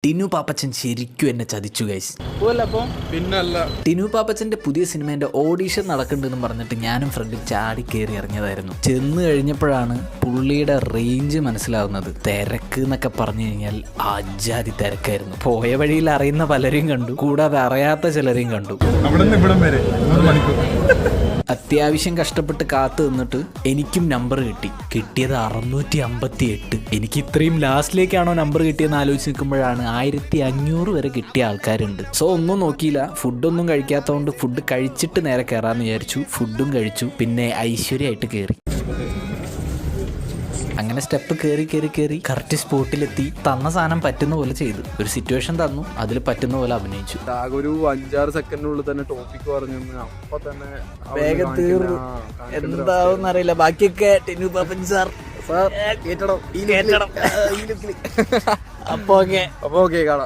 ടിനു പാപ്പച്ചൻ ശരിക്കും എന്നെ ചതിച്ചു ഗൈസ്. പിന്നല്ല, ടിനു പാപ്പച്ചന്റെ പുതിയ സിനിമേന്റെ ഓഡീഷൻ നടക്കുന്നുണ്ടെന്ന് പറഞ്ഞിട്ട് ഞാനും ഫ്രണ്ട് ചാടി കയറി ഇറങ്ങിയതായിരുന്നു. ചെന്ന് കഴിഞ്ഞപ്പോഴാണ് പുള്ളിയുടെ റേഞ്ച് മനസ്സിലാവുന്നത്. തിരക്ക് എന്നൊക്കെ പറഞ്ഞു കഴിഞ്ഞാൽ അജാതി തിരക്കായിരുന്നു. പോയ വഴിയിൽ അറിയുന്ന പലരെയും കണ്ടു, കൂടാതെ അറിയാത്ത ചിലരെയും കണ്ടു. അത്യാവശ്യം കഷ്ടപ്പെട്ട് കാത്തു നിന്നിട്ട് എനിക്കും നമ്പർ കിട്ടിയത് 658. എനിക്ക് ഇത്രയും ലാസ്റ്റിലേക്കാണോ നമ്പർ കിട്ടിയെന്ന് ആലോചിച്ച് നിൽക്കുമ്പോഴാണ് 1500 വരെ കിട്ടിയ ആൾക്കാരുണ്ട്. സോ ഒന്നും നോക്കിയില്ല, ഫുഡൊന്നും കഴിക്കാത്തതുകൊണ്ട് ഫുഡ് കഴിച്ചിട്ട് നേരെ കയറാമെന്ന് വിചാരിച്ചു. ഫുഡും കഴിച്ചു, പിന്നെ ഐശ്വര്യമായിട്ട് കയറി. അങ്ങനെ സ്റ്റെപ്പ് കയറി കറക്റ്റ് സ്പോട്ടിലെത്തി. തന്ന സാധനം പറ്റുന്ന പോലെ ചെയ്തു. ഒരു സിറ്റുവേഷൻ തന്നു, അതിൽ പറ്റുന്ന പോലെ അഭിനയിച്ചു. ആകെ ഒരു 5-6 സെക്കൻഡിനുള്ളിൽ തന്നെ ടോപ്പിക് പറഞ്ഞു. അപ്പൊ തന്നെ വേഗം തീർന്നു. എന്താവും അറിയില്ല. ബാക്കിയൊക്കെ ടിനു പാപ്പൻ സാർ കേട്ടണം. അപ്പൊ ഓക്കെ കാണാം.